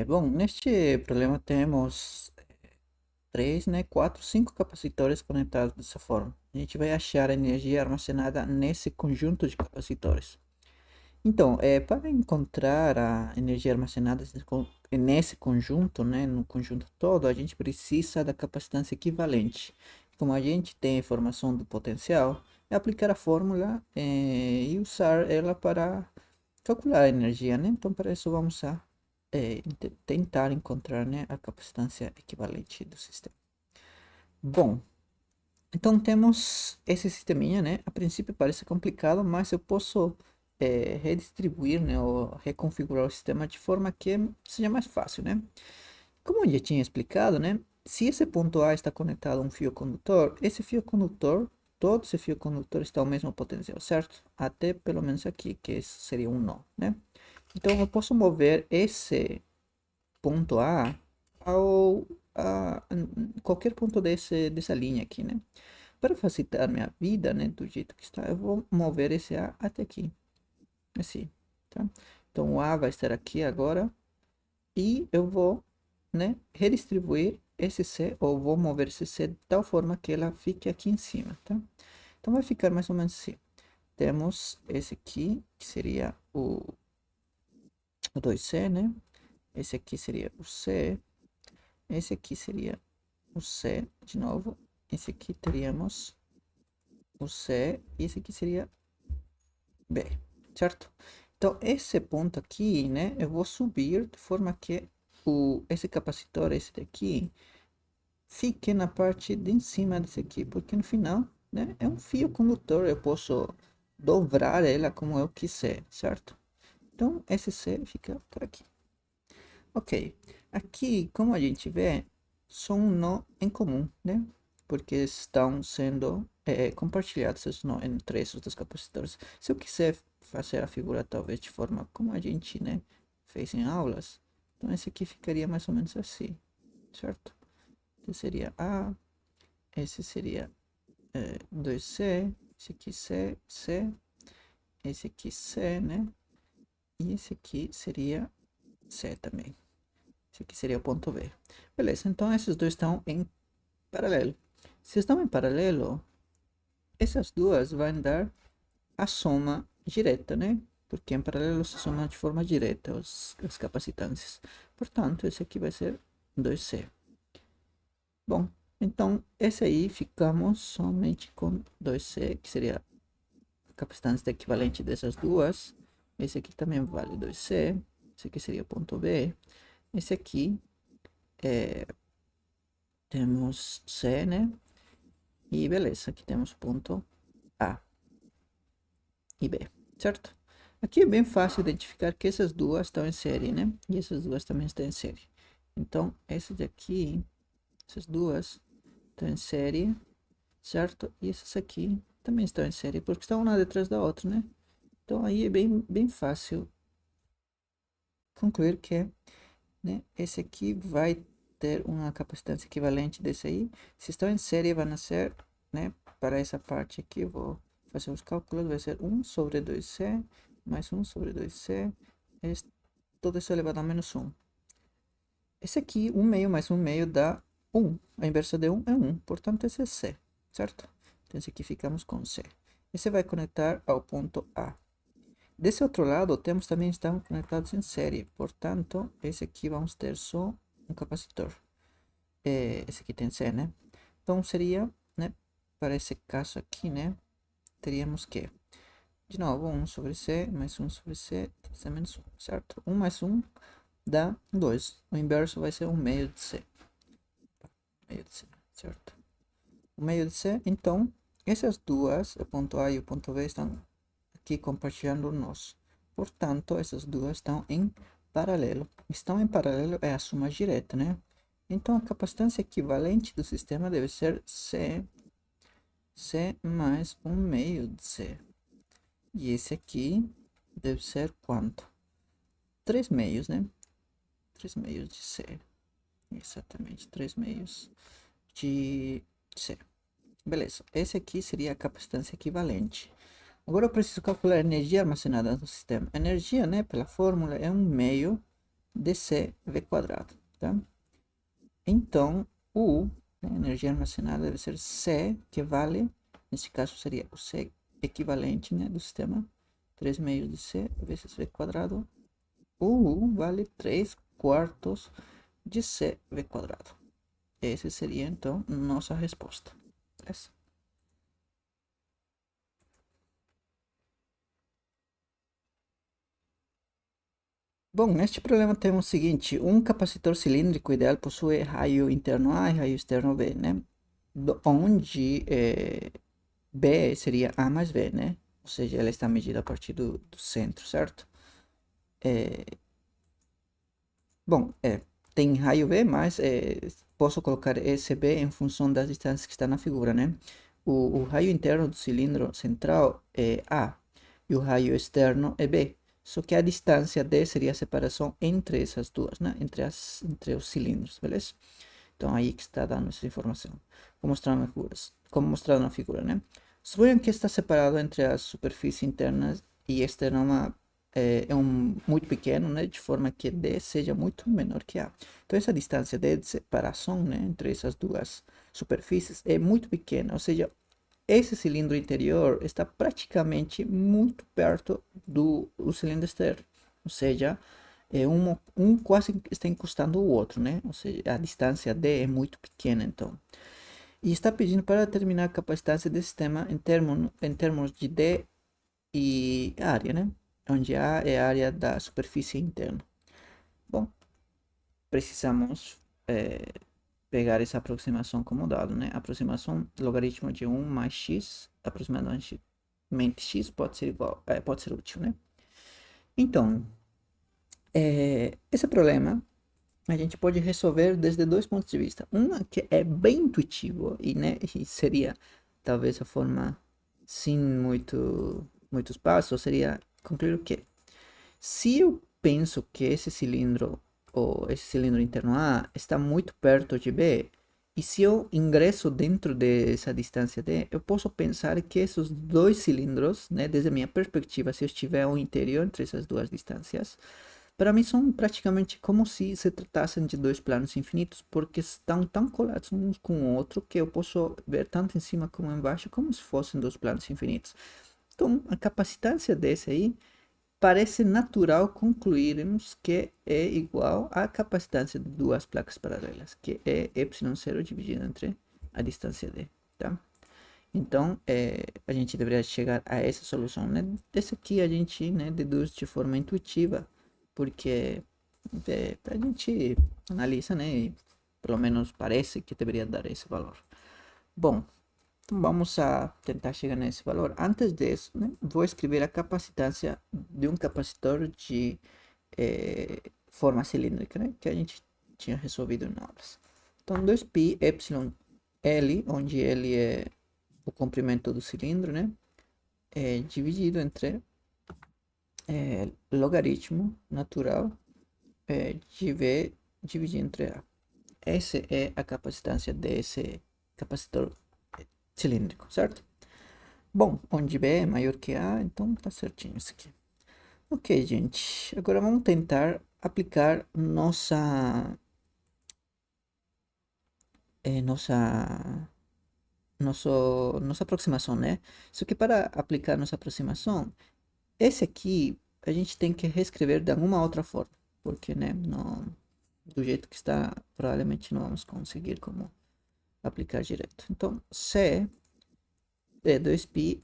Bom, neste problema temos três, né, quatro, cinco capacitores conectados dessa forma. A gente vai achar a energia armazenada nesse conjunto de capacitores. Então, para encontrar a energia armazenada nesse conjunto, né, no conjunto todo, a gente precisa da capacitância equivalente. Como a gente tem a informação do potencial, é aplicar a fórmula e usar ela para calcular a energia, né? Então, para isso vamos tentar encontrar, né, a capacitância equivalente do sistema. Bom, então temos esse sisteminha, né? A princípio parece complicado, mas eu posso redistribuir, né, ou reconfigurar o sistema de forma que seja mais fácil, né? Como eu já tinha explicado, né? Se esse ponto A está conectado a um fio condutor, esse fio condutor, todo esse fio condutor está ao mesmo potencial, certo? Até pelo menos aqui, que esse seria um nó, né? Então eu posso mover esse ponto A ao qualquer ponto dessa linha aqui, né? Para facilitar minha vida, né, do jeito que está, eu vou mover esse A até aqui, assim, tá? Então o A vai estar aqui agora e eu vou, né, redistribuir esse C, ou vou mover esse C de tal forma que ela fique aqui em cima, tá? Então vai ficar mais ou menos assim. Temos esse aqui, que seria o 2C, né? Esse aqui seria o C. Esse aqui seria o C de novo. Esse aqui teríamos o C. E esse aqui seria B, certo? Então, esse ponto aqui, né? Eu vou subir de forma que esse capacitor, esse daqui, fique na parte de cima desse aqui. Porque no final, né? É um fio condutor. Eu posso dobrar ela como eu quiser, certo? Então, esse C fica por aqui. Ok, aqui, como a gente vê, são um nó em comum, né? Porque estão sendo compartilhados esses nó entre esses dois capacitores. Se eu quiser fazer a figura talvez de forma como a gente, né, fez em aulas, então esse aqui ficaria mais ou menos assim, certo? Esse seria A, esse seria 2C, esse aqui C, C, esse aqui C, né? E esse aqui seria C também. Esse aqui seria o ponto B. Beleza, então esses dois estão em paralelo. Se estão em paralelo, essas duas vão dar a soma direta, né? Porque em paralelo se soma de forma direta as capacitâncias. Portanto, esse aqui vai ser 2C. Bom, então esse aí ficamos somente com 2C, que seria a capacitância equivalente dessas duas. Esse aqui também vale 2C. Esse aqui seria o ponto B. Esse aqui temos C, né? E beleza, aqui temos ponto A e B, certo? Aqui é bem fácil identificar que essas duas estão em série, né? E essas duas também estão em série. Então, essa daqui, essas duas estão em série, certo? E essas aqui também estão em série, porque estão uma detrás da outra, né? Então, aí é bem fácil concluir que, né, esse aqui vai ter uma capacitância equivalente desse aí. Se estão em série, vai ser, né, para essa parte aqui, eu vou fazer os cálculos, vai ser 1 sobre 2C, mais 1 sobre 2C, tudo isso elevado a menos 1. Esse aqui, 1 meio mais 1 meio dá 1. A inversa de 1 é 1, portanto esse é C, certo? Então esse aqui ficamos com C. Esse vai conectar ao ponto A. Desse outro lado, temos também estão conectados em série, portanto, esse aqui vamos ter só um capacitor. Esse aqui tem C, né? Então seria, né, para esse caso aqui, né, teríamos que, de novo, 1 sobre C, mais 1 sobre C, C menos 1, certo? 1 mais 1 dá 2. O inverso vai ser 1 meio de C. Meio de C, certo? 1 meio de C, então, essas duas, o ponto A e o ponto B, estão aqui compartilhando nós. Portanto, essas duas estão em paralelo. Estão em paralelo é a soma direta, né? Então, a capacitância equivalente do sistema deve ser C mais 1 meio de C. E esse aqui deve ser quanto? 3 meios, né? 3 meios de C. Exatamente, 3 meios de C. Beleza, esse aqui seria a capacitância equivalente. Agora eu preciso calcular a energia armazenada no sistema. A energia, né, pela fórmula, é 1 meio de CV², tá? Então, U, né, energia armazenada, deve ser C, que vale, nesse caso seria o C equivalente, né, do sistema, 3 meios de C vezes V². O U vale 3/4 de CV². Essa seria, então, nossa resposta. Essa. Bom, neste problema temos o seguinte: um capacitor cilíndrico ideal possui raio interno A e raio externo B, né? Onde B seria A mais B, né? Ou seja, ela está medida a partir do centro, certo? Bom, tem raio B, mas posso colocar esse B em função das distâncias que está na figura, né? O raio interno do cilindro central é A e o raio externo é B. Só que a distância D seria a separação entre essas duas, né? Entre os cilindros, beleza? Então aí que está dando essa informação. Como mostrado na figura, né? Suponham que está separado entre a superfície interna e externa muito pequeno, né? De forma que D seja muito menor que A. Então essa distância de separação, né? Entre essas duas superfícies é muito pequena, ou seja, esse cilindro interior está praticamente muito perto do cilindro externo, ou seja, um quase está encostando o outro, né? Ou seja, a distância D é muito pequena, então. E está pedindo para determinar a capacitância desse sistema em termos de D e área, né? Onde A é a área da superfície interna. Bom, precisamos pegar essa aproximação como dado, né? Aproximação logaritmo de 1 mais x, aproximadamente x pode ser igual, pode ser útil, né? Então, esse problema a gente pode resolver desde dois pontos de vista. Uma que é bem intuitivo e, né, e seria talvez a forma sem muitos passos, seria concluir o quê? Se eu penso que esse cilindro, ou esse cilindro interno A, está muito perto de B, e se eu ingresso dentro dessa distância D, eu posso pensar que esses dois cilindros, né, desde a minha perspectiva, se eu estiver ao interior entre essas duas distâncias, para mim são praticamente como se tratassem de dois planos infinitos, porque estão tão colados uns com o outro que eu posso ver tanto em cima como embaixo como se fossem dois planos infinitos. Então, a capacitância desse aí parece natural concluirmos que é igual à capacitância de duas placas paralelas, que é ε0 dividido entre a distância d, tá? Então, a gente deveria chegar a essa solução, né? Desse aqui a gente, né, deduz de forma intuitiva, porque a gente analisa, né, e pelo menos parece que deveria dar esse valor. Bom, então vamos a tentar chegar nesse valor. Antes disso, né, vou escrever a capacitância de um capacitor de forma cilíndrica, né, que a gente tinha resolvido em aulas. Então, 2π epsilon L, onde L é o comprimento do cilindro, né, dividido entre logaritmo natural de V dividido entre A. Essa é a capacitância desse capacitor cilíndrico, certo? Bom, onde B é maior que A, então tá certinho isso aqui. Ok, gente. Agora vamos tentar aplicar nossa aproximação, né? Só que para aplicar nossa aproximação, esse aqui a gente tem que reescrever de alguma outra forma, porque, né, não, do jeito que está, provavelmente não vamos conseguir como aplicar direto. Então, C é 2π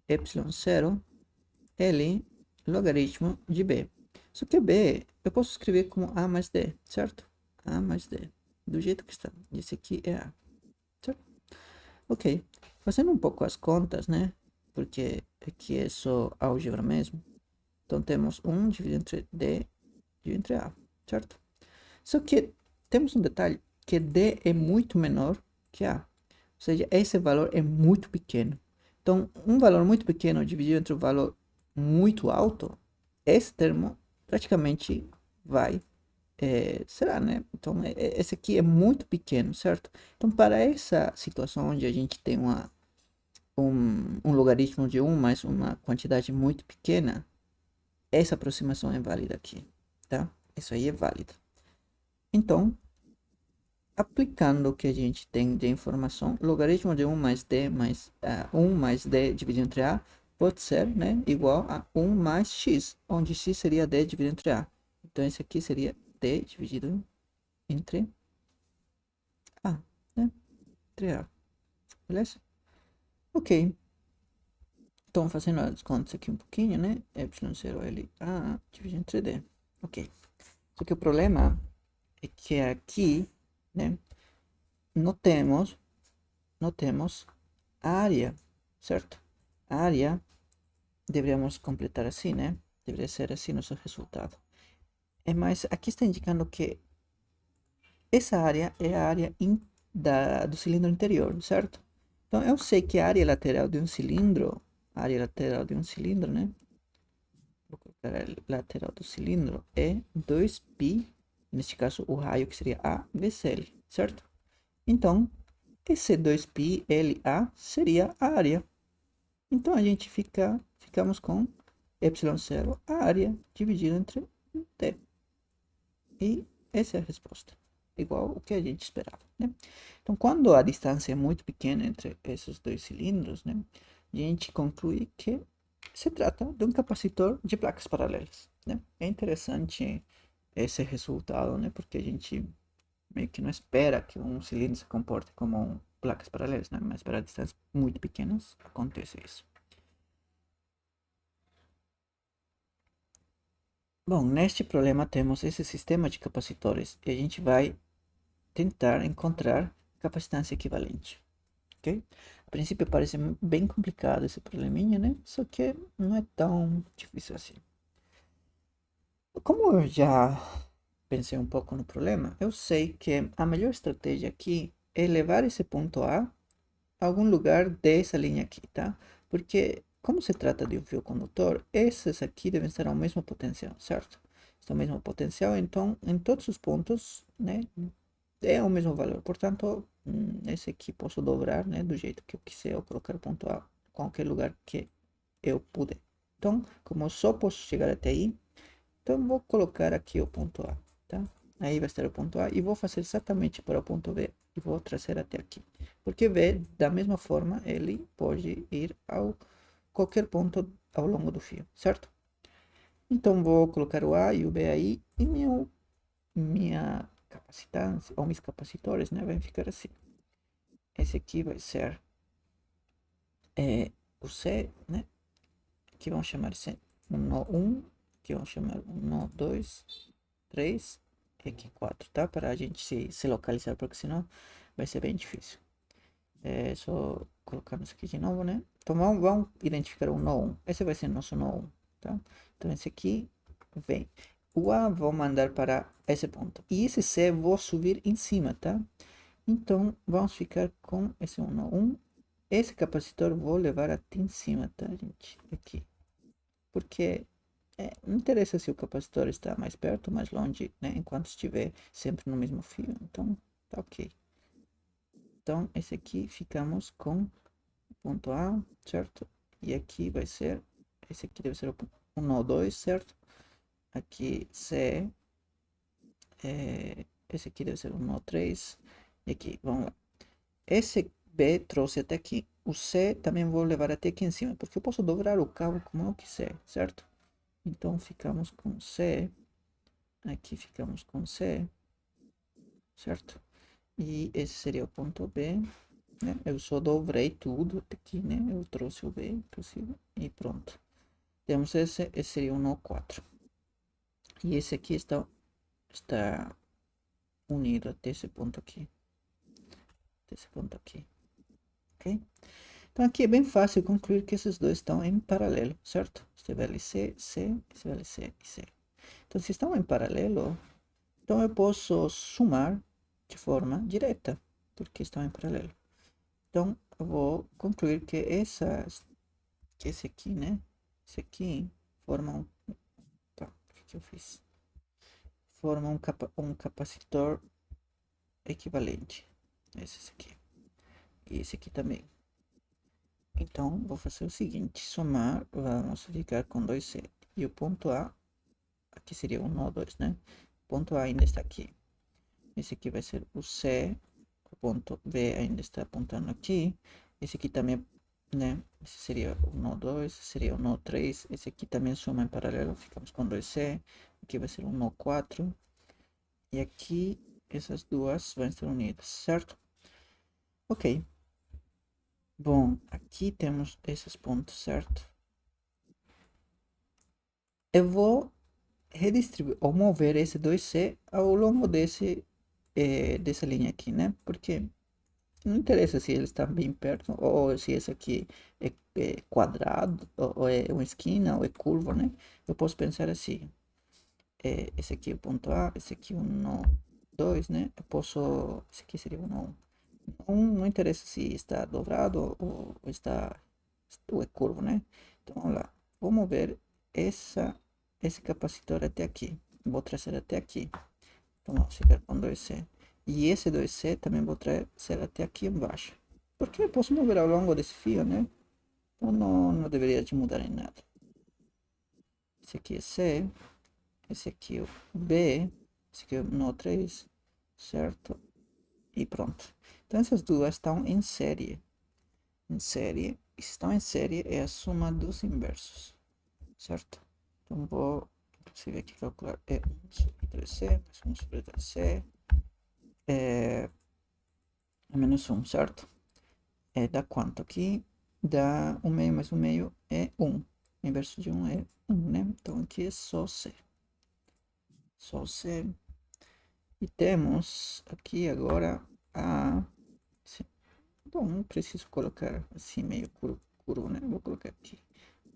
ε0 L logaritmo de B. Só que B eu posso escrever como A mais D, certo? A mais D, do jeito que está. Esse aqui é A, certo? Ok. Fazendo um pouco as contas, né? Porque aqui é só álgebra mesmo. Então temos 1 dividido entre D dividido entre A, certo? Só que temos um detalhe, que D é muito menor que A. Ou seja, esse valor é muito pequeno. Então, um valor muito pequeno dividido entre um valor muito alto, esse termo praticamente vai, será, né? Então, esse aqui é muito pequeno, certo? Então, para essa situação onde a gente tem um logaritmo de 1 mais uma quantidade muito pequena, essa aproximação é válida aqui, tá? Isso aí é válido. Então, aplicando o que a gente tem de informação, logaritmo de 1 mais d mais 1 mais d dividido entre a pode ser, né, igual a 1 mais x, onde x seria d dividido entre a. Então, esse aqui seria d dividido entre a, né, entre a. Beleza? Ok. Então, fazendo as contas aqui um pouquinho, né, epsilon 0 L a dividido entre d. Ok. Só que o problema é que aqui, né, notemos a área, certo? A área deveríamos completar assim, né? Deveria ser assim nosso resultado. Mas aqui está indicando que essa área é a área do cilindro interior, certo? Então eu sei que a área lateral de um cilindro, né? Vou colocar a lateral do cilindro é 2π, neste caso o raio que seria A vezes L, certo? Então, esse 2π LA seria a área. Então a gente ficamos com epsilon 0, a área dividida entre t. E essa é a resposta, igual o que a gente esperava, né? Então, quando a distância é muito pequena entre esses dois cilindros, né, a gente conclui que se trata de um capacitor de placas paralelas, né? É interessante esse resultado, né, porque a gente meio que não espera que um cilindro se comporte como placas paralelas, né? Mas para distâncias muito pequenas acontece isso. Bom, neste problema temos esse sistema de capacitores e a gente vai tentar encontrar capacitância equivalente, ok? A princípio parece bem complicado esse probleminha, né? Só que não é tão difícil assim. Como eu já pensei um pouco no problema, eu sei que a melhor estratégia aqui é levar esse ponto A algum lugar dessa linha aqui, tá? Porque como se trata de um fio condutor, esses aqui devem estar ao mesmo potencial, certo? Estão ao mesmo potencial, então em todos os pontos, né, é o mesmo valor. Portanto, esse aqui posso dobrar, né, do jeito que eu quiser, ou colocar o ponto A em qualquer lugar que eu puder. Então, como eu só posso chegar até aí, então vou colocar aqui o ponto A, tá? Aí vai estar o ponto A e vou fazer exatamente para o ponto B e vou trazer até aqui. Porque B, da mesma forma, ele pode ir ao qualquer ponto ao longo do fio, certo? Então vou colocar o A e o B aí e minha capacitância, ou meus capacitores, né, vai ficar assim. Esse aqui vai ser o C, né, que vamos chamar C um nó 1, que vamos chamar um nó 2, 3 e aqui 4, tá? Para a gente se localizar, porque senão vai ser bem difícil. É só colocarmos aqui de novo, né? Então vamos identificar o nó 1. Esse vai ser nosso nó 1, tá? Então esse aqui vem. O A vou mandar para esse ponto. E esse C vou subir em cima, tá? Então vamos ficar com esse 1 nó 1. Esse capacitor vou levar até em cima, tá, gente? Aqui. Porque não interessa se o capacitor está mais perto ou mais longe, né? Enquanto estiver sempre no mesmo fio. Então, tá ok. Então, esse aqui ficamos com o ponto A, certo? E aqui vai ser, esse aqui deve ser o nó 2, certo? Aqui C, esse aqui deve ser o nó 3. E aqui, vamos lá. Esse B trouxe até aqui. O C também vou levar até aqui em cima, porque eu posso dobrar o cabo como eu quiser, certo? Então, ficamos com C. Aqui ficamos com C, certo? E esse seria o ponto B, né? Eu só dobrei tudo aqui, né? Eu trouxe o B, inclusive, e pronto. Temos esse seria o nó 4. E esse aqui está unido até esse ponto aqui. Até esse ponto aqui, ok? Então aqui é bem fácil concluir que esses dois estão em paralelo, certo? Este vale C, C, esse vale C e C. Então se estão em paralelo, então eu posso somar de forma direta, porque estão em paralelo. Então, eu vou concluir que esse aqui, né? Esse aqui forma um. Tá, o que eu fiz? Forma um capacitor equivalente. Esse aqui. E esse aqui também. Então, vou fazer o seguinte: somar, vamos ficar com 2C. E o ponto A, aqui seria um nó 2, né? ponto A ainda está aqui. Esse aqui vai ser o C, o ponto B ainda está apontando aqui. Esse aqui também, né? Esse seria o nó 2, esse seria o nó 3. Esse aqui também soma em paralelo, ficamos com 2C. Aqui vai ser o nó 4. E aqui, essas duas vão estar unidas, certo? Ok. Bom, aqui temos esses pontos, certo? Eu vou redistribuir ou mover esse 2C ao longo dessa linha aqui, né? Porque não interessa se ele está bem perto ou se esse aqui é quadrado ou é uma esquina ou é curva, né? Eu posso pensar assim, esse aqui é o ponto A, esse aqui é o nó 2, né? Esse aqui seria o nó 1. Não interessa se está dobrado ou é curvo, né? Então, vamos lá. Vou mover esse capacitor até aqui. Vou trazer até aqui. Então, vamos ficar com 2C. E esse 2C também vou trazer até aqui embaixo. Porque eu posso mover ao longo desse fio, né? Então, não deveria de mudar em nada. Esse aqui é C. Esse aqui é o B. Esse aqui é o nó 3. Certo? E pronto. Então, essas duas estão em série. Estão em série é a soma dos inversos, certo? Então vou, inclusive aqui calcular, 1 sobre 2C, mais 1 sobre 2C, é menos 1, certo? Dá quanto aqui? Dá 1 meio mais 1 meio é 1. O inverso de 1 é 1, né? Então aqui é só C. Só C. E temos aqui agora a... Bom, não preciso colocar assim meio curvo, né? Vou colocar aqui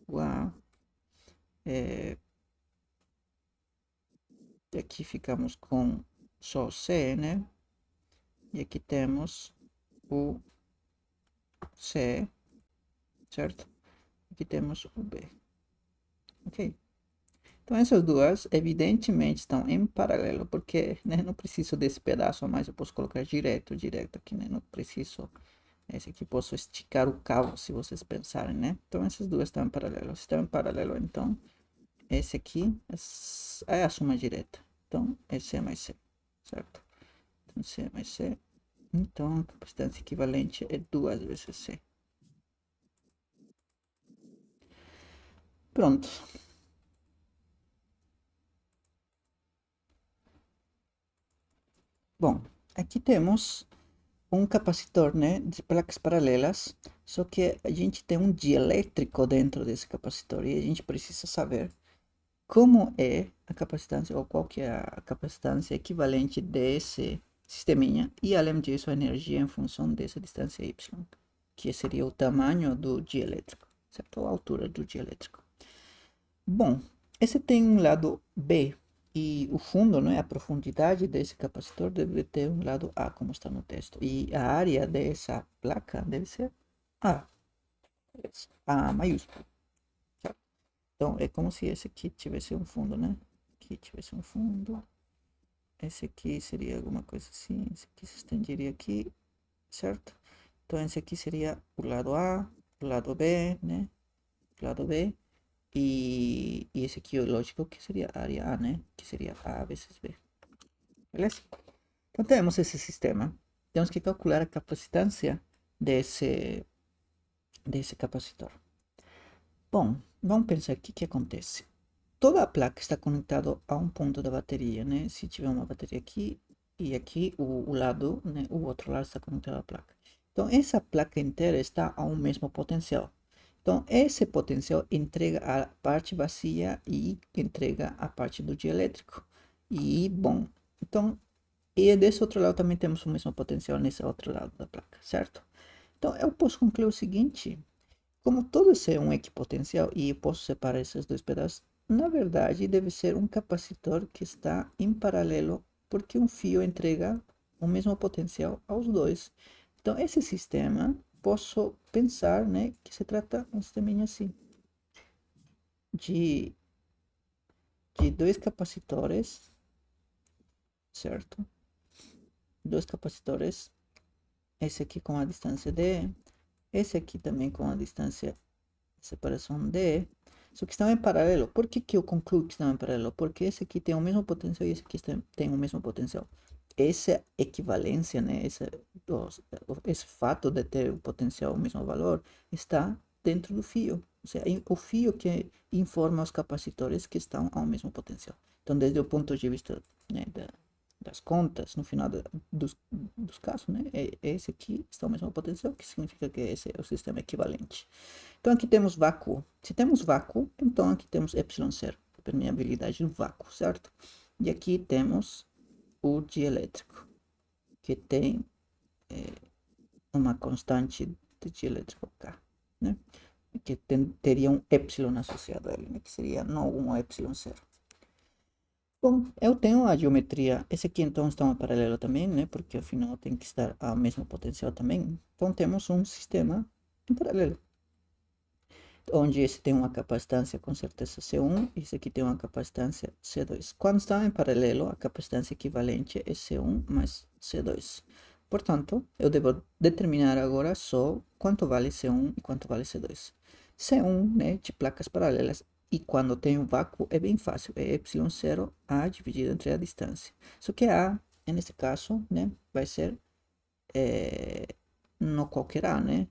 o A. E aqui ficamos com só C, né? E aqui temos o C, certo? Aqui temos o B. Ok? Então essas duas evidentemente estão em paralelo, porque né, não preciso desse pedaço a mais, eu posso colocar direto aqui, né? Não preciso, esse aqui posso esticar o cabo, se vocês pensarem, né? Então essas duas estão em paralelo, então esse aqui é a soma direta. Então é C mais C, certo? Então C mais C. Então a capacitância equivalente é 2 vezes C. Pronto. Bom, aqui temos um capacitor, né, de placas paralelas, só que a gente tem um dielétrico dentro desse capacitor e a gente precisa saber como é a capacitância ou qual que é a capacitância equivalente desse sisteminha e além disso a energia em função dessa distância y, que seria o tamanho do dielétrico, certo? A altura do dielétrico. Bom, esse tem um lado B e o fundo, né, a profundidade desse capacitor deve ter um lado A, como está no texto. E a área dessa placa deve ser A, A maiúsculo. Certo? Então, é como se esse aqui tivesse um fundo, né? Aqui tivesse um fundo. Esse aqui seria alguma coisa assim. Esse aqui se estenderia aqui, certo? Então, esse aqui seria o lado A, o lado B, né? O lado B. E esse aqui, lógico, que seria a área A, né? Que seria A vezes B. Beleza? Então temos esse sistema. Temos que calcular a capacitância desse capacitor. Bom, vamos pensar o que acontece. Toda a placa está conectada a um ponto da bateria, né? Se tiver uma bateria aqui e aqui, o lado, né? O outro lado está conectado à placa. Então, essa placa inteira está a um mesmo potencial. Então, esse potencial entrega a parte vazia e entrega a parte do dielétrico. E, bom, então, e desse outro lado também temos o mesmo potencial nesse outro lado da placa, certo? Então, eu posso concluir o seguinte, como todo isso é um equipotencial e eu posso separar esses dois pedaços, na verdade deve ser um capacitor que está em paralelo, porque um fio entrega o mesmo potencial aos dois. Então, esse sistema, posso pensar, né, que se trata um sisteminha assim, de, de dois capacitores, certo? Dois capacitores, esse aqui com a distância D, esse aqui também com a distância de separação D, Só que estão em paralelo. Por que eu concluo que estão em paralelo? Porque esse aqui tem o mesmo potencial e esse aqui tem o mesmo potencial. Essa equivalência, né? Esse fato de ter o potencial o mesmo valor está dentro do fio. Ou seja, o fio que informa os capacitores que estão ao mesmo potencial. Então, desde o ponto de vista, né, das contas, no final dos casos, né, esse aqui está ao mesmo potencial, que significa que esse é o sistema equivalente. Então, aqui temos vácuo. Se temos vácuo, então aqui temos ε0, permeabilidade do vácuo, certo? E aqui temos o dielétrico, que tem uma constante de dielétrico K, né? Que teria um epsilon associado a ele, né? Que seria não um ε0. Bom, eu tenho a geometria. Esse aqui então está em paralelo também, né? Porque afinal tem que estar ao mesmo potencial também. Então temos um sistema em paralelo, onde esse tem uma capacitância com certeza C1 e esse aqui tem uma capacitância C2. Quando está em paralelo, a capacitância equivalente é C1 mais C2. Portanto, eu devo determinar agora só quanto vale C1 e quanto vale C2. C1, né, de placas paralelas, e quando tem um vácuo é bem fácil, é ε0 A dividido entre a distância. Só que A, nesse caso, né, vai ser não qualquer A, né?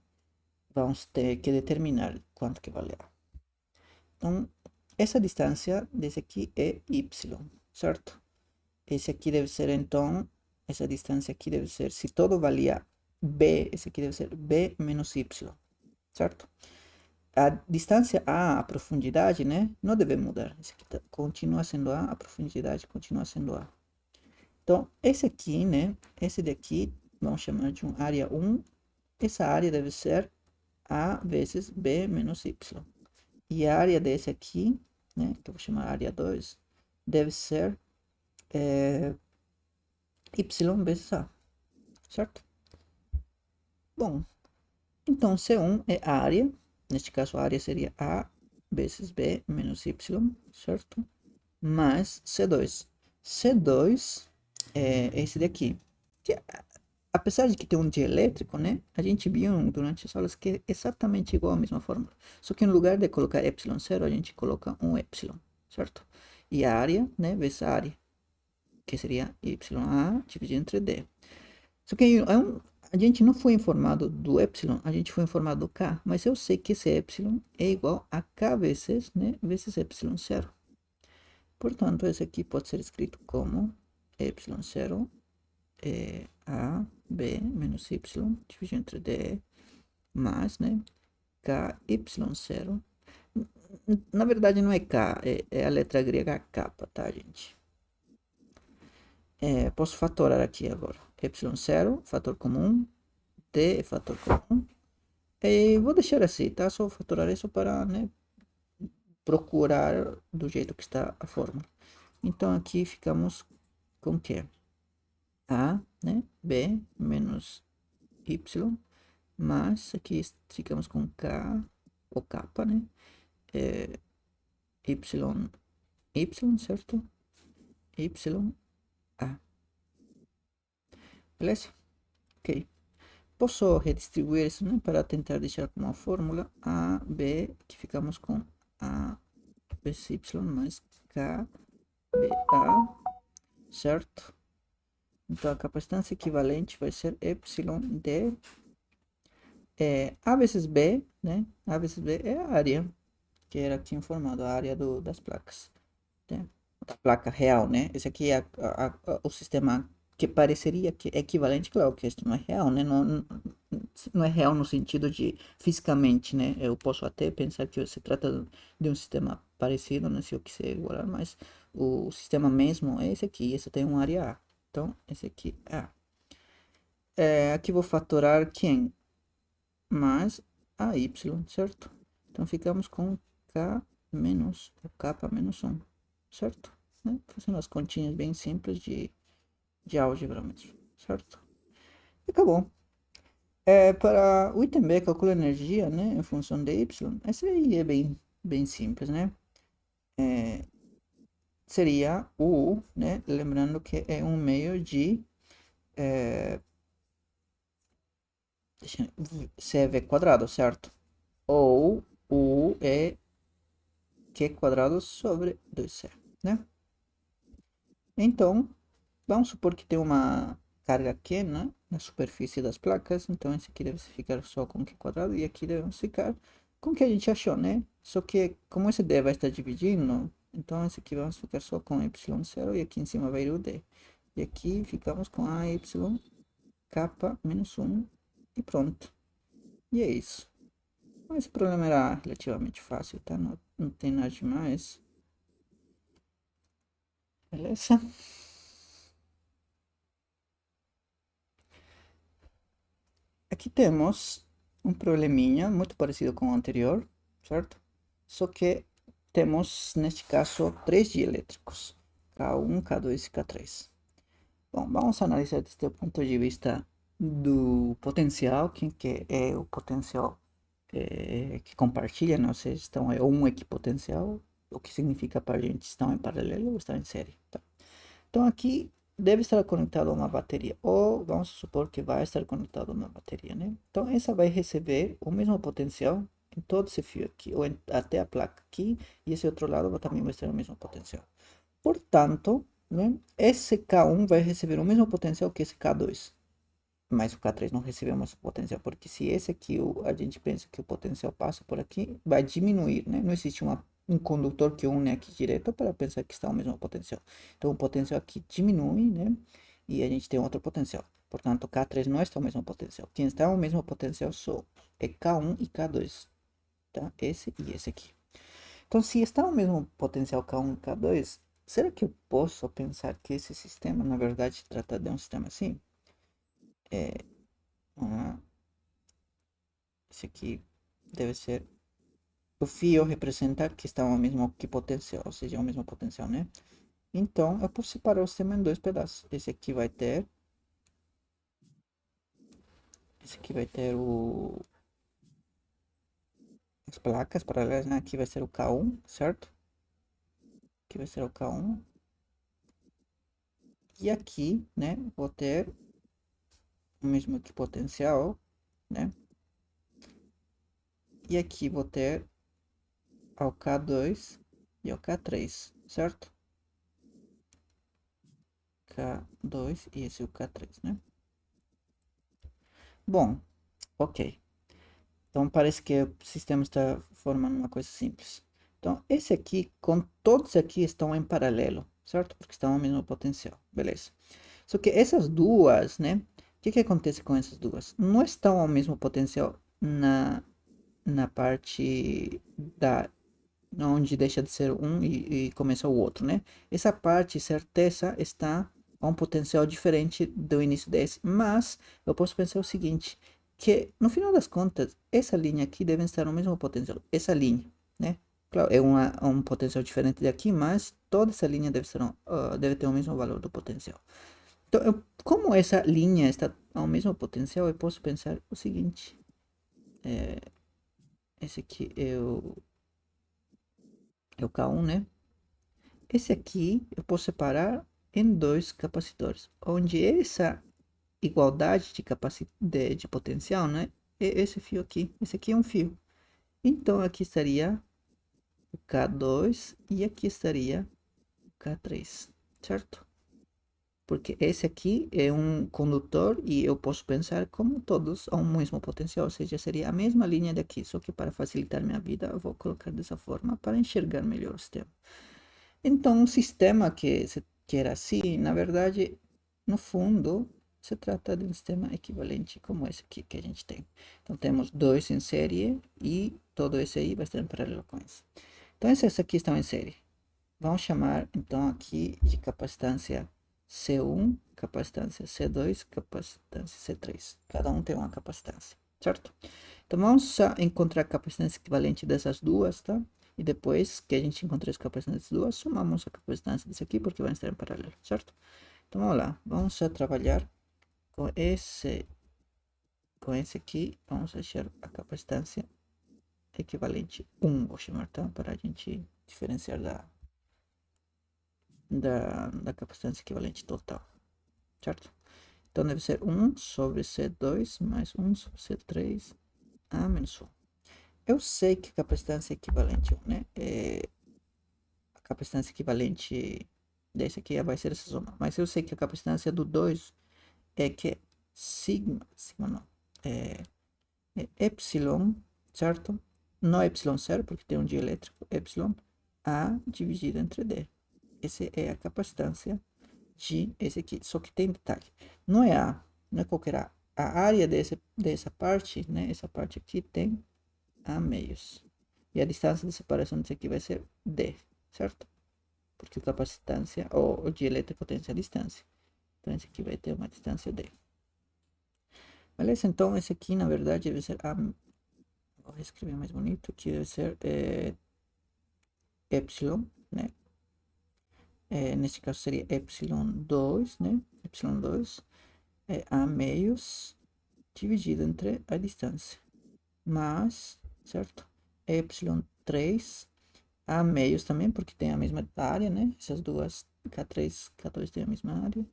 Vamos ter que determinar quanto que vale A. Então, essa distância desse aqui é y, certo? Esse aqui deve ser, então, essa distância aqui deve ser, se todo valia b, esse aqui deve ser b menos y, certo? A distância A, a profundidade, né? Não deve mudar. Esse aqui continua sendo A profundidade continua sendo A. Então, esse aqui, né? Esse daqui, vamos chamar de área 1. Essa área deve ser A vezes B menos Y. E a área desse aqui, né, que eu vou chamar área 2, deve ser Y vezes A, certo? Bom, então C1 é a área, neste caso a área seria A vezes B menos Y, certo? Mais C2. C2 é esse daqui, que apesar de que tem um dielétrico, né? A gente viu durante as aulas que é exatamente igual à mesma fórmula. Só que em lugar de colocar ε0, a gente coloca um epsilon, certo? E a área, né? Vezes a área, que seria YA dividido entre D. Só que a gente não foi informado do epsilon, a gente foi informado do K. Mas eu sei que esse epsilon é igual a K vezes, né? Vezes ε0. Portanto, esse aqui pode ser escrito como ε0 A, B menos Y dividido entre D mais, né? K, Y0. Na verdade não é K, é a letra grega kappa, tá, gente? Posso fatorar aqui agora. Y0, fator comum. D é fator comum. E vou deixar assim, tá? Só fatorar isso para, né, procurar do jeito que está a fórmula. Então aqui ficamos com que? A, né? B menos Y, mas aqui ficamos com K, ou kappa, né? Y, certo? YA. Beleza? Ok. Posso redistribuir isso, né, para tentar deixar como uma fórmula A, B, que ficamos com A vezes Y mais K, B, A, certo? Então a capacitância equivalente vai ser εd A vezes B, né? A vezes B é a área que era aqui informado, a área das placas, né? Da placa real, né? Esse aqui é o sistema que pareceria que é equivalente, claro que isso não é real, né? Não é real no sentido de fisicamente, né? Eu posso até pensar que se trata de um sistema parecido, né? Se eu quiser igualar, mas o sistema mesmo é esse aqui, esse tem uma área A. Então, esse aqui é A. Aqui vou fatorar quem? Mais a Y, certo? Então, ficamos com K menos o K menos 1, certo? Né? Fazendo as continhas bem simples de álgebra mesmo, certo? E acabou. Para o item B, calcula a energia, né, em função de Y. Esse aí é bem simples, né? Seria o U, né? Lembrando que é um meio de CV quadrado, certo? Ou U é Q quadrado sobre 2C, né? Então, vamos supor que tem uma carga Q, né, na superfície das placas, então esse aqui deve ficar só com Q quadrado e aqui deve ficar com o que a gente achou, né? Só que como esse D vai estar dividindo, então esse aqui vamos ficar só com Y0 e aqui em cima vai ir o D. E aqui ficamos com AY capa menos 1 e pronto. E é isso. Mas esse problema era relativamente fácil, tá? Não tem nada demais. Beleza? Aqui temos um probleminha muito parecido com o anterior, certo? Só que temos, neste caso, três dielétricos, K1, K2 e K3. Bom, vamos analisar desde o ponto de vista do potencial, que é o potencial que compartilha, né? Ou seja, então é um equipotencial, o que significa para a gente estão em paralelo ou estão em série, tá? Então aqui deve estar conectado a uma bateria, ou vamos supor que vai estar conectado a uma bateria, né? Então essa vai receber o mesmo potencial em todo esse fio aqui, ou até a placa aqui, e esse outro lado também vai ter o mesmo potencial. Portanto, né, esse K1 vai receber o mesmo potencial que esse K2, mas o K3 não recebeu o mesmo potencial, porque se esse aqui a gente pensa que o potencial passa por aqui, vai diminuir, né? Não existe um condutor que une aqui direto para pensar que está o mesmo potencial. Então o potencial aqui diminui, né? E a gente tem outro potencial. Portanto, K3 não está o mesmo potencial. Quem está o mesmo potencial só é K1 e K2, tá? Esse e esse aqui. Então, se está o mesmo potencial K1 e K2, será que eu posso pensar que esse sistema, na verdade, se trata de um sistema assim? Ah, esse aqui deve ser o fio representa que está o mesmo que potencial, ou seja, o mesmo potencial, né? Então, eu posso separar o sistema em dois pedaços. Esse aqui vai ter as placas paralelas, né? Aqui vai ser o K1, certo? Aqui vai ser o K1. E aqui, né, vou ter o mesmo que potencial, né? E aqui vou ter ao K2 e ao K3, certo? K2 e esse é o K3, né? Bom, ok. Então parece que o sistema está formando uma coisa simples. Então esse aqui, com todos aqui estão em paralelo, certo? Porque estão ao mesmo potencial, beleza. Só que essas duas, né? O que acontece com essas duas? Não estão ao mesmo potencial na parte da onde deixa de ser um e começa o outro, né? Essa parte, certeza, está a um potencial diferente do início desse, mas eu posso pensar o seguinte, que no final das contas, essa linha aqui deve estar no mesmo potencial, essa linha, né? Claro, é um potencial diferente daqui, mas toda essa linha deve ter o mesmo valor do potencial. Então, como essa linha está ao mesmo potencial, eu posso pensar o seguinte, esse aqui é o K1, né? Esse aqui eu posso separar em dois capacitores, onde essa igualdade de potencial, né? É esse fio aqui. Esse aqui é um fio. Então aqui estaria o K2 e aqui estaria o K3, certo? Porque esse aqui é um condutor e eu posso pensar como todos a um mesmo potencial, ou seja, seria a mesma linha daqui, só que para facilitar minha vida eu vou colocar dessa forma para enxergar melhor o sistema. Então, um sistema que era assim, na verdade, no fundo, se trata de um sistema equivalente como esse aqui que a gente tem. Então, temos dois em série e todo esse aí vai estar em paralelo com esse. Então, esses aqui estão em série. Vamos chamar, então, aqui de capacitância C1, capacitância C2, capacitância C3. Cada um tem uma capacitância, certo? Então, vamos encontrar a capacitância equivalente dessas duas, tá? E depois que a gente encontra as capacitâncias duas, somamos a capacitância desse aqui, porque vai estar em paralelo, certo? Então, vamos lá. Vamos trabalhar com esse aqui. Vamos achar a capacitância equivalente 1, vou chamar, tá? Para a gente diferenciar da capacitância equivalente total, certo? Então, deve ser 1 sobre C2 mais 1 sobre C3 a menos 1. Eu sei que capacitância equivalente, né? capacitância equivalente desse aqui vai ser essa soma. Mas eu sei que a capacitância do 2 é que é sigma não, é epsilon, certo? Não é epsilon zero, porque tem um dielétrico, epsilon A dividido entre D. Essa é a capacitância de esse aqui. Só que tem detalhe. Não é A, não é qualquer A. A área dessa parte, né? Essa parte aqui tem A meios. E a distância de separação disso aqui vai ser D, certo? Porque a capacitância, ou o dielétrico tem essa distância. Então esse aqui vai ter uma distância D. Beleza? Então esse aqui, na verdade, deve ser A. Vou escrever mais bonito, que deve ser epsilon, né? Nesse caso seria epsilon 2, né? Epsilon 2 é A meios dividido entre a distância. Mas, certo? Epsilon 3 A meios também, porque tem a mesma área, né? Essas duas, K3, K2 tem a mesma área.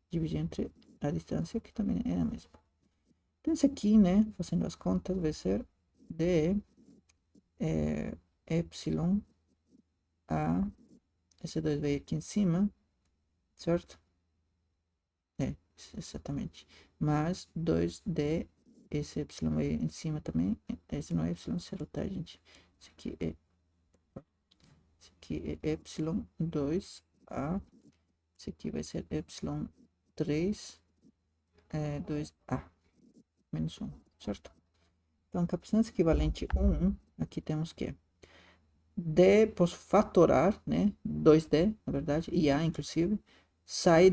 Dividir entre a distância, que também é a mesma. Então, esse aqui, né? Fazendo as contas, vai ser D epsilon A. Esse 2 veio aqui em cima, certo? Exatamente. Mais 2D, esse epsilon veio em cima também. Esse não é epsilon zero, tá, gente? Esse aqui é epsilon 2A. Esse aqui vai ser epsilon 3, 2A, menos 1, certo? Então, capacitância equivalente 1, aqui temos que D, posso fatorar, né? 2D, na verdade, e A, inclusive, sai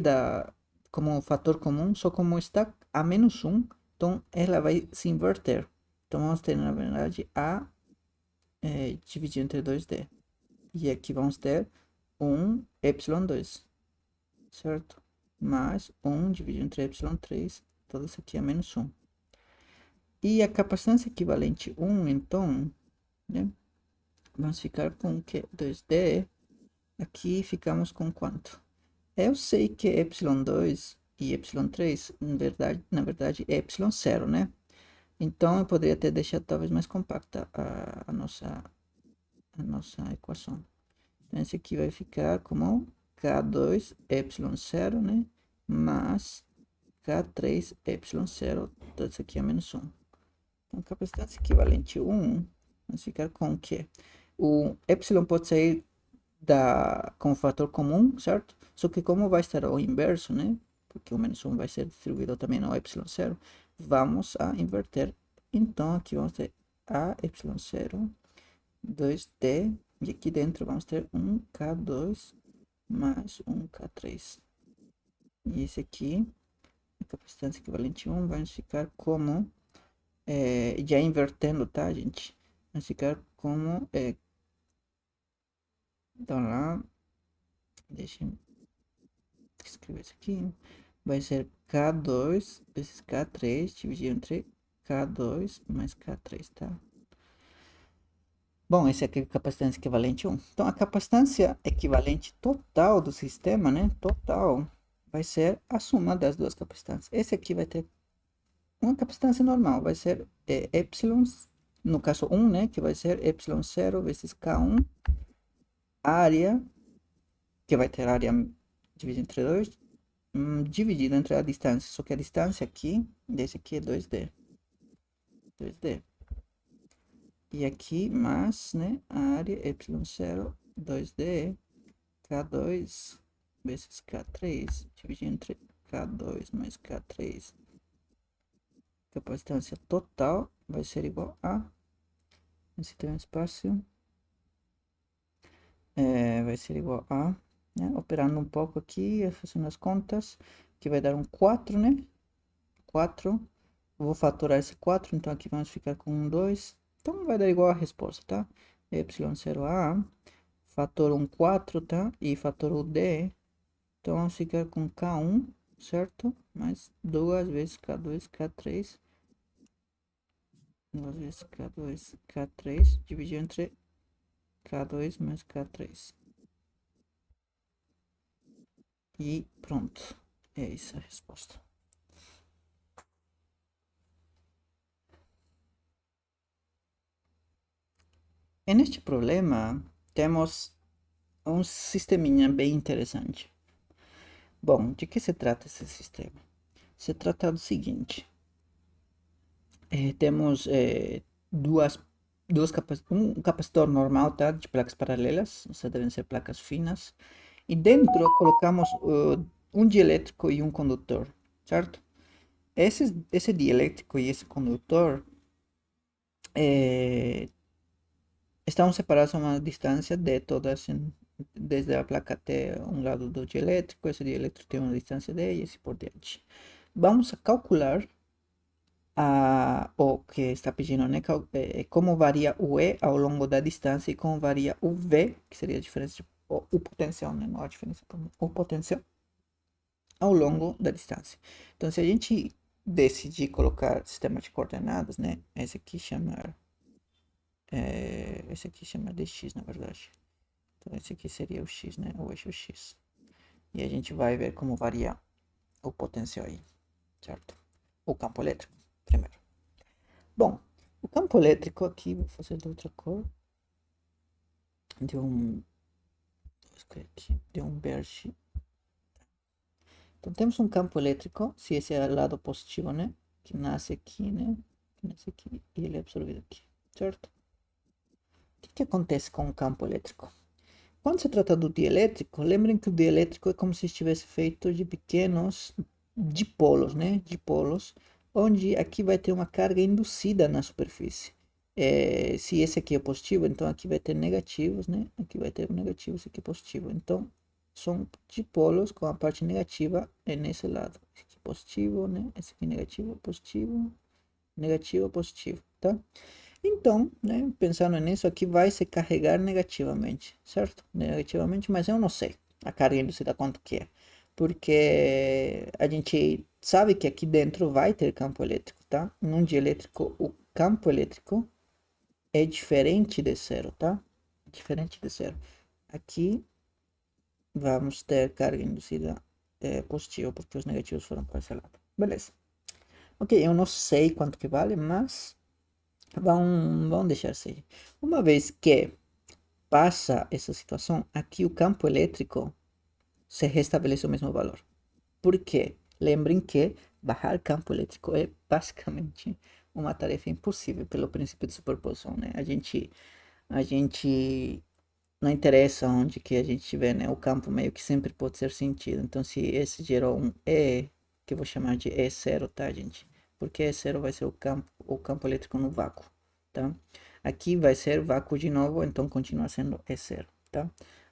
como fator comum, só como está a menos 1, então ela vai se inverter. Então, vamos ter, na verdade, A dividido entre 2D. E aqui vamos ter 1 epsilon 2, certo? Mais 1 dividido entre epsilon 3, tudo isso aqui é menos 1. E a capacitância equivalente 1, então, né? Vamos ficar com que 2D. Aqui ficamos com quanto? Eu sei que epsilon 2 e epsilon 3, na verdade é epsilon 0, né? Então eu poderia ter deixado talvez mais compacta a nossa equação. Então esse aqui vai ficar como K2 epsilon 0, né? Mais K3 epsilon 0, tudo isso aqui é menos 1. Então capacitância equivalente 1, vamos ficar com o quê? O epsilon pode sair como fator comum, certo? Só que como vai estar ao inverso, né? Porque o menos 1 vai ser distribuído também no epsilon 0, vamos a inverter. Então aqui vamos ter a epsilon 0, 2D, e aqui dentro vamos ter um K2 mais um K3. E esse aqui, a capacitância equivalente 1, vai ficar como, já invertendo, tá, gente? Vai ficar como, então lá, deixa eu escrever isso aqui. Vai ser K2 vezes K3 dividido entre K2 mais K3, tá? Bom, esse aqui é a capacitância equivalente 1. Então, a capacitância equivalente total do sistema, né? Total, vai ser a soma das duas capacitâncias. Esse aqui vai ter uma capacitância normal, vai ser epsilon, no caso 1, né? Que vai ser epsilon 0 vezes K1, área, que vai ter área dividida entre 2, dividido entre a distância, só que a distância aqui, desse aqui é 2D. 2D. E aqui, mais, né, a área epsilon 0, 2D, K2 vezes K3, dividido entre K2 mais K3. Capacitância total vai ser igual a, esse tem um espaço, vai ser igual a, né, operando um pouco aqui, fazendo as contas, que vai dar um 4, né, 4, vou fatorar esse 4, então aqui vamos ficar com um 2, então vai dar igual a resposta, tá? Epsilon 0A, fator 1, 4, tá? E fator o D, então vamos ficar com K1, certo? Mais 2 vezes K2, K3, 2 vezes K2, K3, dividir entre K2 mais K3. E pronto, é isso a resposta. Neste problema, temos um sisteminha bem interessante. Bom, de que se trata esse sistema? Se trata do seguinte: temos um capacitor normal, tá, de placas paralelas, ou devem ser placas finas, e dentro colocamos um dielétrico e um condutor, certo? Esse dielétrico e esse condutor eh, estão separados a uma distância de todas, desde a placa até um lado do dielétrico, esse dielétrico tem uma distância de e assim por diante. Vamos a calcular o que está pedindo, né? Como varia o E ao longo da distância e como varia o V, que seria a diferença, o potencial, né? Não a diferença, o potencial ao longo da distância. Então, se a gente decidir colocar sistema de coordenadas, né? Esse aqui chama de x, na verdade. Então, esse aqui seria o x, né? O eixo x. E a gente vai ver como varia o potencial aí, certo? O campo elétrico, primeiro. Bom, o campo elétrico aqui, vou fazer de outra cor. De um bege. Então temos um campo elétrico, se esse é o lado positivo, né? Que nasce aqui, né? Que nasce aqui e ele é absorvido aqui, certo? O que acontece com o campo elétrico? Quando se trata do dielétrico, lembrem que o dielétrico é como se estivesse feito de pequenos dipolos, né? Dipolos, onde aqui vai ter uma carga induzida na superfície. Se esse aqui é positivo, então aqui vai ter negativos, né? Aqui vai ter negativo, esse aqui é positivo. Então, são dipolos com a parte negativa nesse lado. Esse aqui positivo, né? Esse aqui negativo, positivo, tá? Então, né, pensando nisso, aqui vai se carregar negativamente, certo? Negativamente, mas eu não sei a carga induzida quanto que é. Porque a gente sabe que aqui dentro vai ter campo elétrico, tá? Num dielétrico, o campo elétrico é diferente de zero, tá? Diferente de zero. Aqui vamos ter carga induzida positiva, porque os negativos foram parcelados. Beleza. Ok, eu não sei quanto que vale, mas vamos deixar assim. Uma vez que passa essa situação, aqui o campo elétrico se restabelece o mesmo valor. Por quê? Lembrem que barrar campo elétrico é basicamente uma tarefa impossível pelo princípio de superposição, né? A gente não interessa onde que a gente estiver, né? O campo meio que sempre pode ser sentido. Então, se esse gerou um E, que eu vou chamar de E0, tá, gente? Porque E0 vai ser o campo elétrico no vácuo, tá? Aqui vai ser vácuo de novo, então continua sendo E0, tá?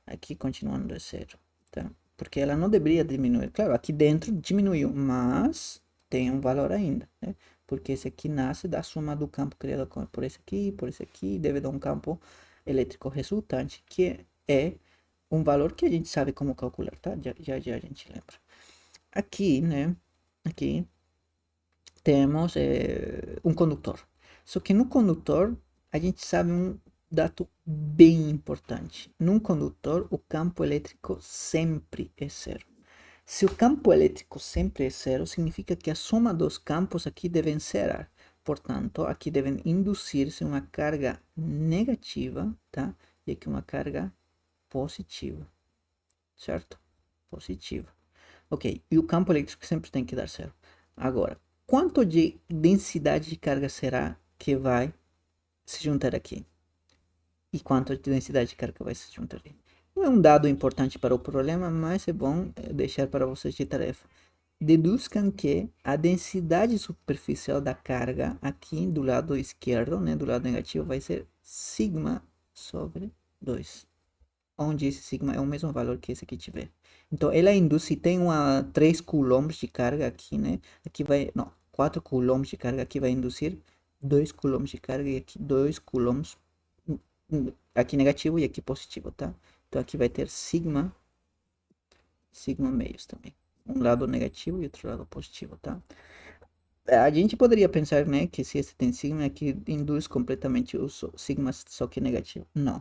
Aqui continuando E0, tá? Porque ela não deveria diminuir. Claro, aqui dentro diminuiu, mas tem um valor ainda, né? Porque esse aqui nasce da soma do campo criado por esse aqui, deve dar um campo elétrico resultante, que é um valor que a gente sabe como calcular, tá? Já a gente lembra. Aqui, né? Aqui temos um condutor. Só que no condutor a gente sabe um dado bem importante. Num condutor, o campo elétrico sempre é zero. Se o campo elétrico sempre é zero, significa que a soma dos campos aqui devem zerar. Portanto, aqui devem induzir-se uma carga negativa, tá? E aqui uma carga positiva, certo? Positiva. Ok, e o campo elétrico sempre tem que dar zero. Agora, quanto de densidade de carga será que vai se juntar aqui? E quanto de densidade de carga vai se juntar aqui? Não é um dado importante para o problema, mas é bom deixar para vocês de tarefa. Deduzcam que a densidade superficial da carga aqui do lado esquerdo, né, do lado negativo, vai ser sigma sobre 2, onde esse sigma é o mesmo valor que esse aqui tiver. Então, ela induz, se tem 3 coulombs de carga aqui, né, aqui vai, não, 4 coulombs de carga, aqui vai induzir 2 coulombs de carga e aqui 2 coulombs, aqui negativo e aqui positivo, tá? Então, aqui vai ter sigma meios também. Um lado negativo e outro lado positivo, tá? A gente poderia pensar, né, que se esse tem sigma aqui induz completamente o sigma só que negativo. Não.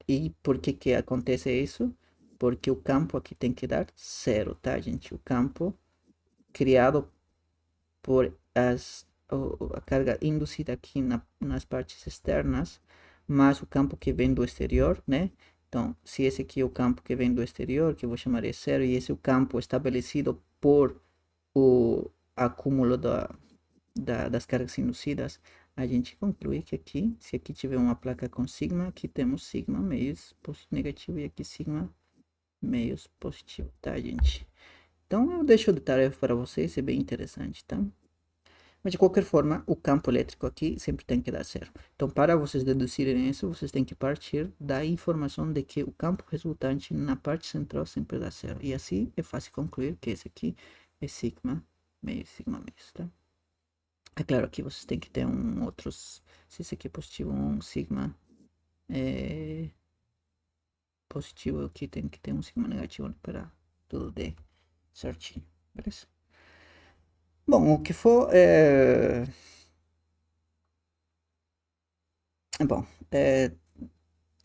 E por que que acontece isso? Porque o campo aqui tem que dar zero, tá, gente? O campo criado por a carga induzida aqui nas partes externas, mais o campo que vem do exterior, né? Então, se esse aqui é o campo que vem do exterior, que eu vou chamar de zero, e esse é o campo estabelecido por o acúmulo das cargas induzidas, a gente conclui que aqui, se aqui tiver uma placa com sigma, aqui temos sigma meios negativo e aqui sigma meios positivo, tá, gente? Então, eu deixo de tarefa para vocês, é bem interessante, tá? Mas de qualquer forma, o campo elétrico aqui sempre tem que dar zero. Então, para vocês deduzirem isso, vocês têm que partir da informação de que o campo resultante na parte central sempre dá zero. E assim é fácil concluir que esse aqui é sigma meio, tá? É claro que vocês têm que ter outros, se esse aqui é positivo, um sigma positivo, aqui tem que ter um sigma negativo para tudo de certinho, beleza? Bom, o que for bom,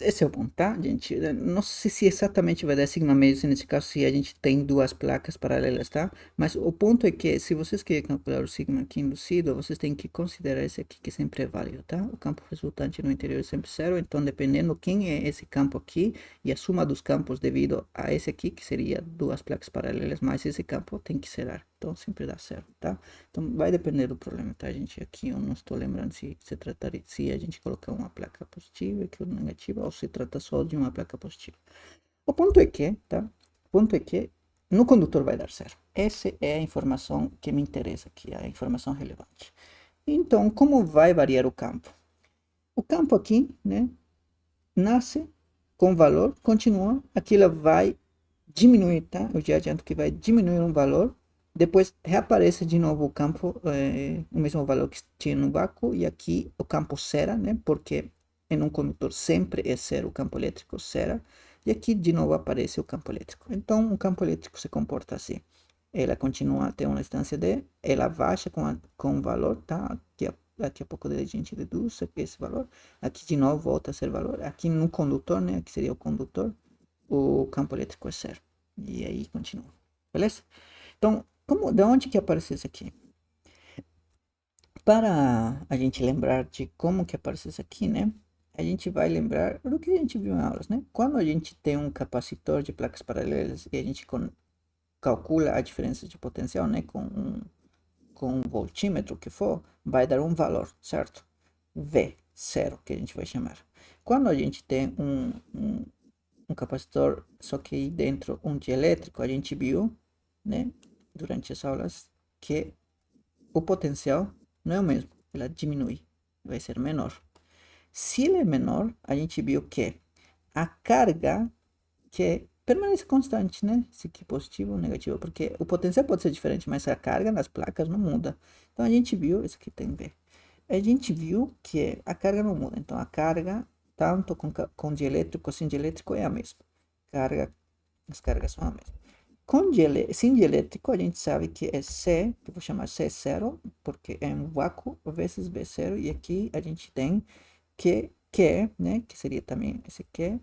esse é o ponto, tá, gente? Não sei se exatamente vai dar sigma meio nesse caso, se a gente tem duas placas paralelas, tá? Mas o ponto é que, se vocês querem calcular o sigma aqui induzido, vocês têm que considerar esse aqui, que sempre é válido, tá? O campo resultante no interior é sempre zero, então dependendo quem é esse campo aqui, e a soma dos campos devido a esse aqui, que seria duas placas paralelas, mais esse campo tem que zerar. Então sempre dá zero, tá? Então vai depender do problema, tá, gente? Aqui eu não estou lembrando se trataria, se a gente colocar uma placa positiva e aqui outra negativa, ou se trata só de uma placa positiva. O ponto é que, tá? O ponto é que no condutor vai dar zero. Essa é a informação que me interessa aqui, a informação relevante. Então, como vai variar o campo? O campo aqui, né, nasce com valor, continua, aquilo vai diminuir, tá? Eu já adianto que vai diminuir um valor, depois reaparece de novo o campo, o mesmo valor que tinha no vácuo, e aqui o campo zera, né? Porque em um condutor sempre é zero o campo elétrico, zera, e aqui de novo aparece o campo elétrico. Então o campo elétrico se comporta assim. Ela continua até uma instância D, ela baixa com o valor, tá? Daqui a pouco a gente deduz esse valor. Aqui de novo volta a ser valor. Aqui no condutor, né? Aqui seria o condutor, o campo elétrico é zero. E aí continua. Beleza? Então, de onde que apareceu isso aqui? Para a gente lembrar de como que apareceu isso aqui, né? A gente vai lembrar do que a gente viu em aulas, né? Quando a gente tem um capacitor de placas paralelas e a gente calcula a diferença de potencial, né? Com um voltímetro que for, vai dar um valor, certo? V, zero, que a gente vai chamar. Quando a gente tem um capacitor, só que aí dentro um dielétrico, a gente viu, né, durante as aulas, que o potencial não é o mesmo, ela diminui, vai ser menor. Se ele é menor, a gente viu que a carga que permanece constante, né? Se aqui é positivo ou negativo, porque o potencial pode ser diferente, mas a carga nas placas não muda. Então a gente viu, isso aqui tem V. A gente viu que a carga não muda. Então a carga, tanto com dielétrico sem dielétrico, é a mesma. As cargas são a mesma. Sem dielétrico, a gente sabe que é C, que eu vou chamar C0, porque é um vácuo, vezes V0, e aqui a gente tem que, né, que seria também esse Q,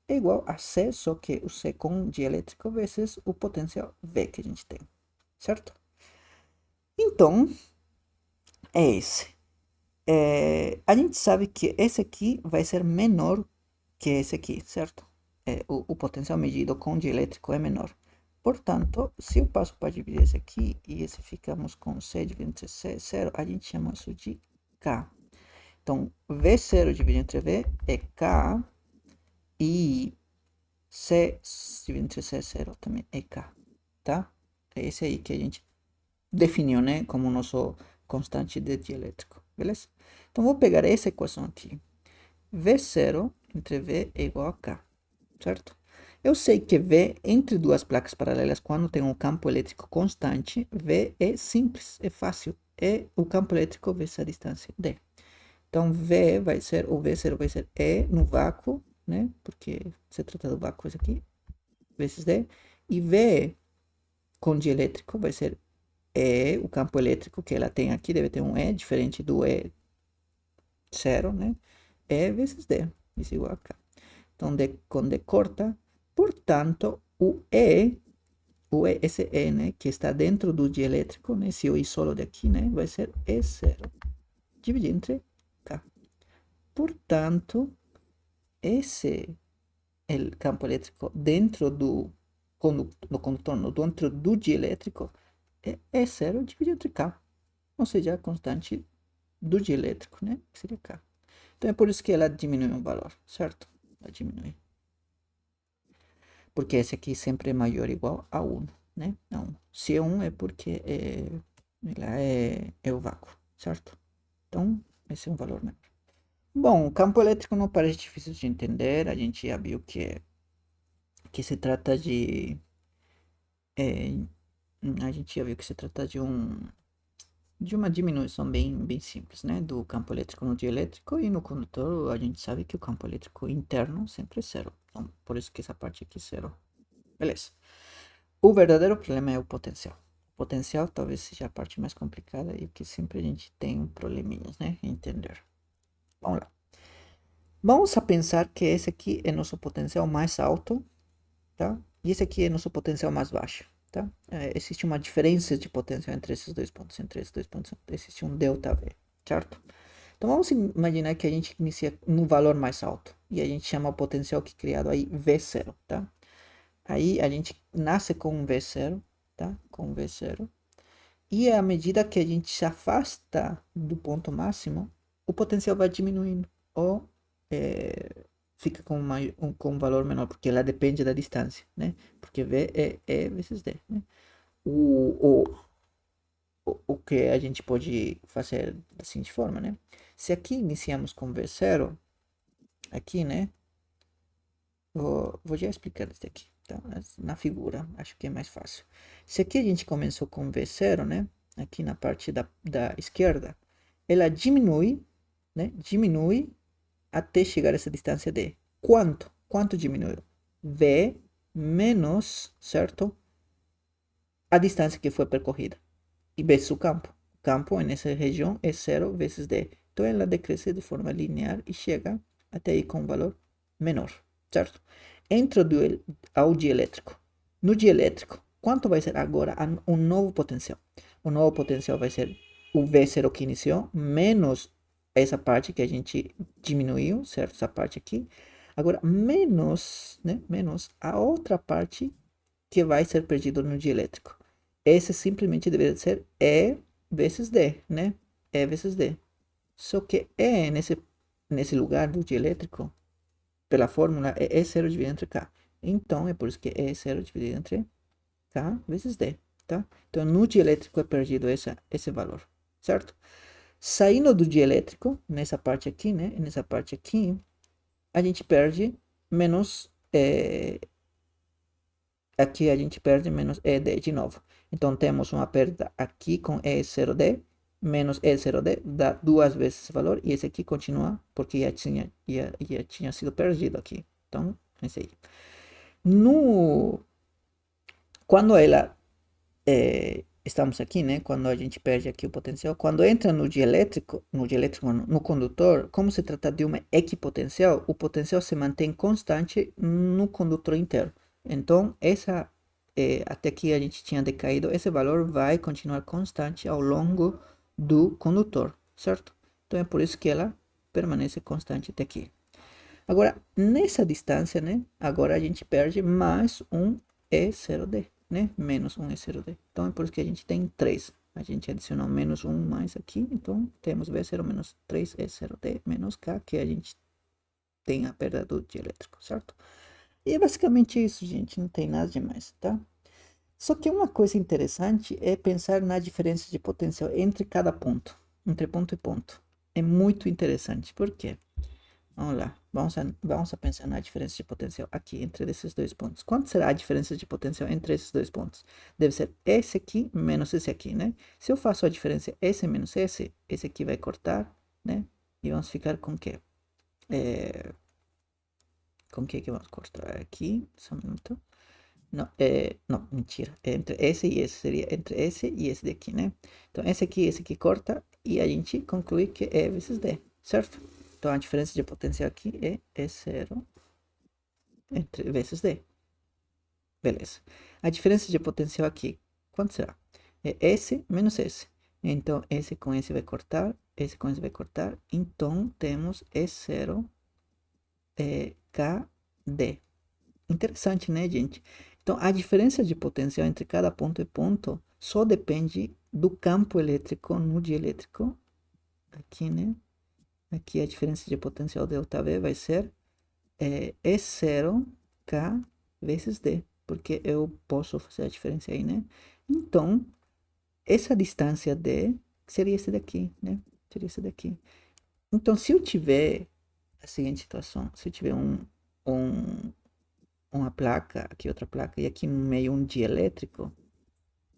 é igual a C, só que o C com dielétrico vezes o potencial V que a gente tem, certo? Então, é esse. A gente sabe que esse aqui vai ser menor que esse aqui, certo? O potencial medido com dielétrico é menor. Portanto, se eu passo para dividir esse aqui e esse ficamos com C dividido entre C0, a gente chama isso de K. Então, V0 dividido entre V é K e C dividido entre C0 também é K, tá? É esse aí que a gente definiu, né, como nosso constante de dielétrico, beleza? Então, vou pegar essa equação aqui. V0 entre V é igual a K, certo? Eu sei que V entre duas placas paralelas, quando tem um campo elétrico constante, V é simples, é fácil. É o campo elétrico vezes a distância D. Então, V vai ser, o V0 vai ser E no vácuo, né? Porque se trata do vácuo isso aqui, vezes D. E V com dielétrico vai ser E, o campo elétrico que ela tem aqui, deve ter um E, diferente do E zero, né? E vezes D, isso é igual a K. Então, D com D corta, portanto, esse E, né, que está dentro do dielétrico, né, se eu isolo daqui, né, vai ser E0 dividido entre K. Portanto, esse o campo elétrico dentro do condutor, no, dentro do dielétrico, é E0 dividido entre K. Ou seja, a constante do dielétrico, né? Que seria K. Então é por isso que ela diminui o valor, certo? Ela diminui. Porque esse aqui sempre é maior ou igual a 1, né? Não. Se é 1 é porque ela é o vácuo, certo? Então, esse é um valor menor. Bom, o campo elétrico não parece difícil de entender. A gente já viu que se trata de... é, a gente já viu que se trata de uma diminuição bem simples, né? Do campo elétrico no dielétrico, e no condutor a gente sabe que o campo elétrico interno sempre é zero. Então, por isso que essa parte aqui é zero. Beleza. O verdadeiro problema é o potencial. O potencial talvez seja a parte mais complicada e que sempre a gente tem um probleminhas, né? Entender. Vamos lá. Vamos a pensar que esse aqui é nosso potencial mais alto, tá? E esse aqui é nosso potencial mais baixo, tá? Existe uma diferença de potencial entre esses dois pontos. Entre esses dois pontos existe um ΔV, certo? Então vamos imaginar que a gente inicia no valor mais alto e a gente chama o potencial que é criado aí V0, tá? Aí a gente nasce com um V0, tá? Com V0. E à medida que a gente se afasta do ponto máximo, o potencial vai diminuindo. Ou fica com um valor menor, porque ela depende da distância, né? Porque V é E vezes D, né? O, o que a gente pode fazer da seguinte forma, né? Se aqui iniciamos com V0, aqui, né? Vou já explicar isso aqui, tá? Na figura, acho que é mais fácil. Se aqui a gente começou com V0, né? Aqui na parte da esquerda, ela diminui, né? Diminui até chegar a essa distância D. Quanto? Quanto diminuiu? V menos, certo? A distância que foi percorrida. E vezes o campo. O campo nessa região é 0 vezes D. Então ela decresce de forma linear e chega até aí com um valor menor, certo? Entra ao dielétrico. No dielétrico, quanto vai ser agora um novo potencial? O novo potencial vai ser o V0 que iniciou, menos essa parte que a gente diminuiu, certo? Essa parte aqui. Agora, menos, né? Menos a outra parte que vai ser perdido no dielétrico. Esse simplesmente deveria ser E vezes D, né? E vezes D. Só que E nesse lugar do dielétrico, pela fórmula, é E0 dividido entre K. Então, é por isso que é E0 dividido entre K vezes D, tá? Então, no dielétrico é perdido esse valor, certo? Saindo do dielétrico, nessa parte aqui, né? Nessa parte aqui, a gente perde menos... aqui a gente perde menos ED de novo. Então, temos uma perda aqui com E0D, menos E0D, dá duas vezes esse valor, e esse aqui continua, porque já tinha sido perdido aqui. Então, esse aí. Quando estamos aqui, né? Quando a gente perde aqui o potencial, quando entra no dielétrico, no condutor, como se trata de uma equipotencial, o potencial se mantém constante no condutor inteiro. Então, até aqui a gente tinha decaído, esse valor vai continuar constante ao longo do condutor, certo? Então é por isso que ela permanece constante até aqui. Agora, nessa distância, né? Agora a gente perde mais um E0D, né? Menos um E0D. Então é por isso que a gente tem 3. A gente adicionou menos 1 mais aqui, então temos V0 menos 3E0D menos K, que a gente tem a perda do dielétrico, certo? E é basicamente isso, gente. Não tem nada demais, tá? Só que uma coisa interessante é pensar na diferença de potencial entre cada ponto. Entre ponto e ponto. É muito interessante. Por quê? Vamos lá. Vamos a pensar na diferença de potencial aqui entre esses dois pontos. Quanto será a diferença de potencial entre esses dois pontos? Deve ser esse aqui menos esse aqui, né? Se eu faço a diferença esse menos esse aqui vai cortar, né? E vamos ficar com o quê? Com o que vamos cortar aqui? Só um minuto. Não, não, mentira. Entre esse e esse. Seria entre esse e esse daqui, né? Então, esse aqui corta e a gente conclui que é vezes D, certo? Então, a diferença de potencial aqui é E0 entre vezes D. Beleza. A diferença de potencial aqui, quanto será? É esse menos esse. Então, esse com esse vai cortar, esse com esse vai cortar. Então, temos E0 KD. Interessante, né, gente? Então, a diferença de potencial entre cada ponto e ponto só depende do campo elétrico no dielétrico. Aqui, né? Aqui a diferença de potencial ΔV vai ser E0 K vezes D, porque eu posso fazer a diferença aí, né? Então, essa distância D seria esse daqui, né? Seria esse daqui. Então, se eu tiver a seguinte situação, se eu tiver um, uma placa, aqui outra placa, e aqui no meio um dielétrico,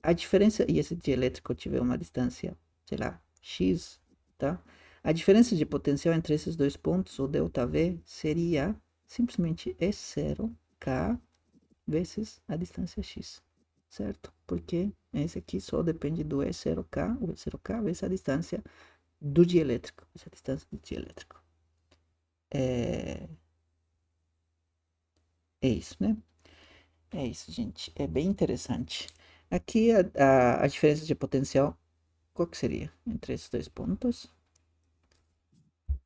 a diferença, e esse dielétrico tiver uma distância, sei lá, X, tá? A diferença de potencial entre esses dois pontos, o ΔV, seria simplesmente E0K vezes a distância X, certo? Porque esse aqui só depende do E0K, o E0K vezes a distância do dielétrico, essa distância do dielétrico. É isso, né? É isso, gente. É bem interessante. Aqui a diferença de potencial, qual que seria? Entre esses dois pontos.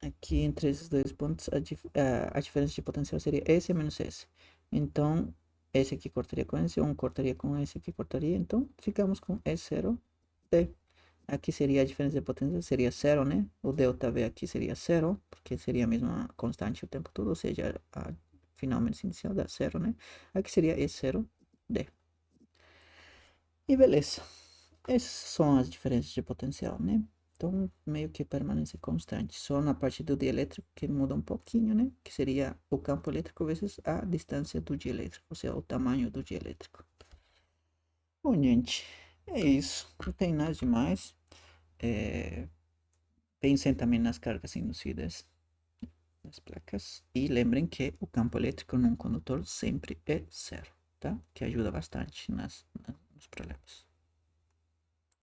Aqui entre esses dois pontos, a diferença de potencial seria S menos S. Então, esse aqui cortaria com esse, um cortaria com esse aqui, cortaria. Então, ficamos com E0D. Aqui seria a diferença de potência, seria zero, né? O ΔV aqui seria zero, porque seria a mesma constante o tempo todo, ou seja, a final menos inicial dá zero, né? Aqui seria E0D. E beleza. Essas são as diferenças de potencial, né? Então, meio que permanece constante. Só na parte do dielétrico que muda um pouquinho, né? Que seria o campo elétrico vezes a distância do dielétrico, ou seja, o tamanho do dielétrico. Bom, gente, é isso. Não tem nada demais. Pensem também nas cargas induzidas nas placas. E lembrem que o campo elétrico num condutor sempre é zero, tá? Que ajuda bastante nos problemas.